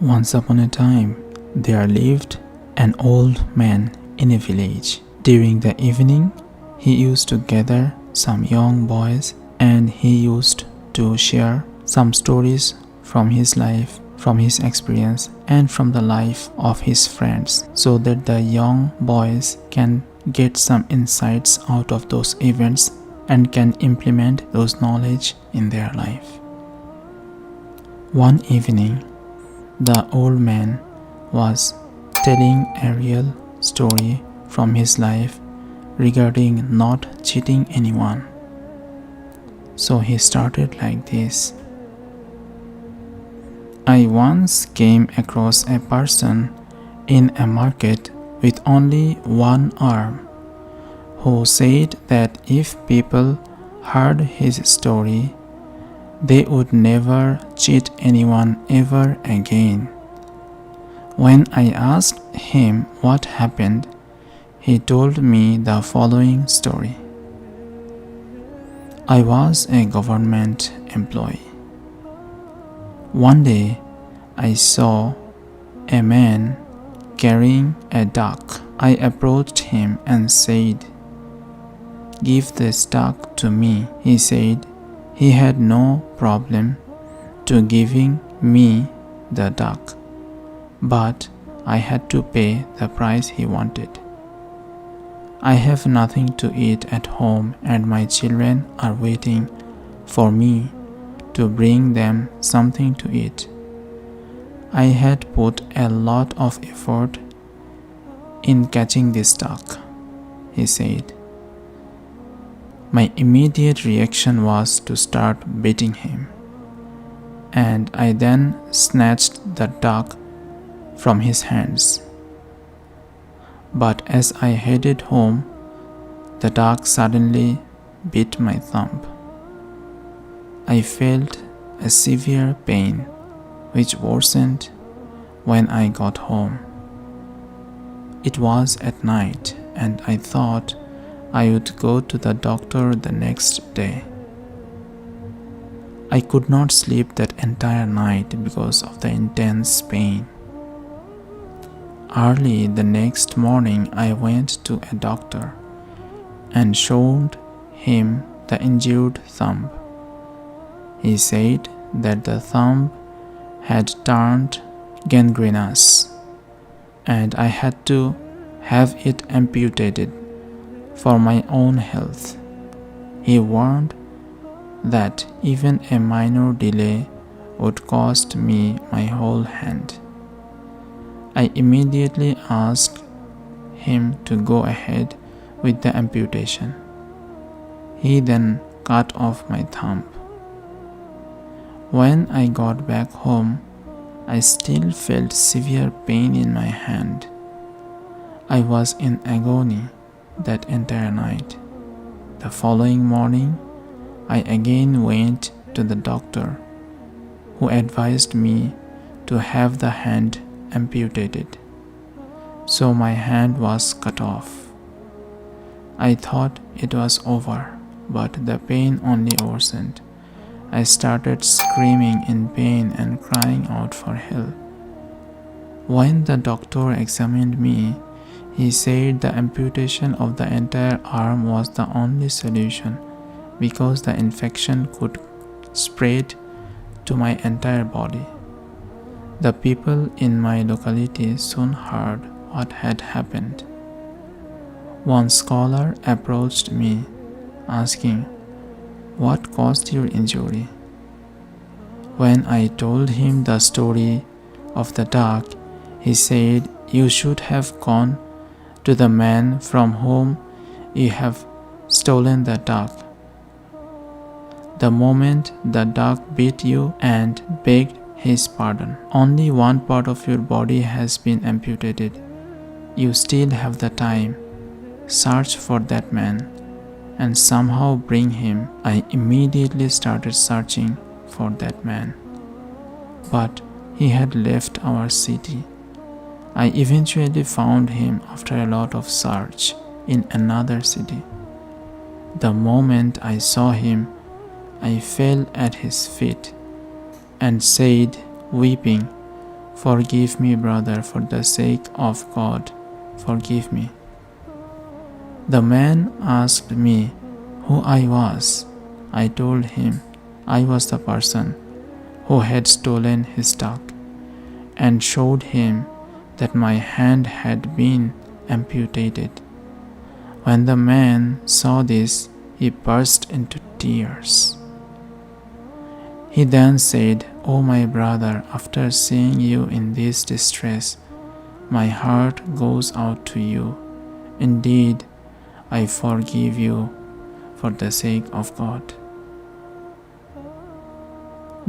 Once upon a time, there lived an old man in a village. During the evening, he used to gather some young boys and he used to share some stories from his life, from his experience, and from the life of his friends, so that the young boys can get some insights out of those events and can implement those knowledge in their life. One evening, the old man was telling a real story from his life regarding not cheating anyone. So he started like this. I once came across a person in a market with only one arm who said that if people heard his story, they would never cheat anyone ever again. When I asked him what happened, he told me the following story. I was a government employee. One day, I saw a man carrying a duck. I approached him and said, "Give this duck to me." He said he had no problem to giving me the duck, but I had to pay the price he wanted. I have nothing to eat at home and my children are waiting for me to bring them something to eat. I had put a lot of effort in catching this duck, he said. My immediate reaction was to start beating him, and I then snatched the duck from his hands. But as I headed home, the duck suddenly bit my thumb. I felt a severe pain which worsened when I got home. It was at night and I thought I would go to the doctor the next day. I could not sleep that entire night because of the intense pain. Early the next morning, I went to a doctor and showed him the injured thumb. He said that the thumb had turned gangrenous and I had to have it amputated for my own health. He warned that even a minor delay would cost me my whole hand. I immediately asked him to go ahead with the amputation. He then cut off my thumb. When I got back home, I still felt severe pain in my hand. I was in agony that entire night. The following morning, I again went to the doctor, who advised me to have the hand amputated. So my hand was cut off. I thought it was over, but the pain only worsened. I started screaming in pain and crying out for help. When the doctor examined me, he said the amputation of the entire arm was the only solution because the infection could spread to my entire body. The people in my locality soon heard what had happened. One scholar approached me, asking, "What caused your injury?" When I told him the story of the duck, he said, "You should have gone to the man from whom you have stolen the duck. The moment the duck bit you and begged his pardon, only one part of your body has been amputated. You still have the time. Search for that man and somehow bring him." I immediately started searching for that man, but he had left our city. I eventually found him after a lot of search in another city. The moment I saw him, I fell at his feet and said, weeping, Forgive me, brother, for the sake of God. Forgive me. The man asked me who I was. I told him I was the person who had stolen his dog, and showed him that my hand had been amputated. When the man saw this, he burst into tears. He then said, "Oh, my brother, after seeing you in this distress, my heart goes out to you. Indeed, I forgive you for the sake of God."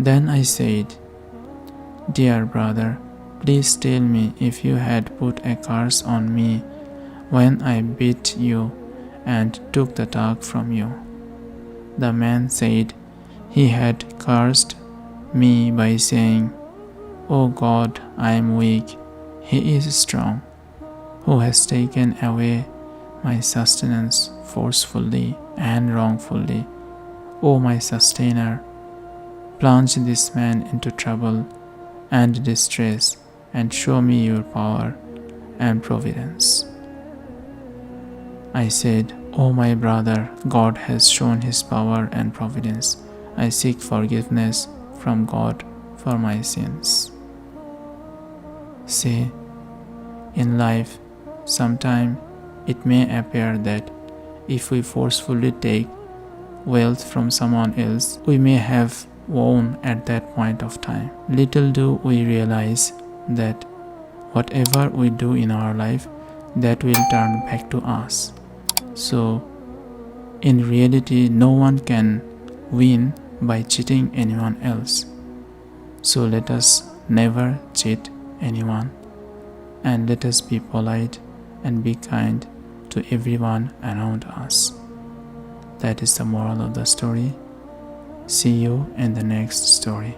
Then I said, "Dear brother, please tell me if you had put a curse on me when I beat you and took the dog from you." The man said he had cursed me by saying, "O God, I am weak, he is strong, who has taken away my sustenance forcefully and wrongfully. O my sustainer, plunge this man into trouble and distress, and show me your power and providence." I said, "O my brother, God has shown his power and providence. I seek forgiveness from God for my sins." See, in life, sometimes it may appear that if we forcefully take wealth from someone else, we may have won at that point of time. Little do we realize that whatever we do in our life, that will turn back to us. So, in reality, no one can win by cheating anyone else. So let us never cheat anyone, and let us be polite and be kind to everyone around us. That is the moral of the story. See you in the next story.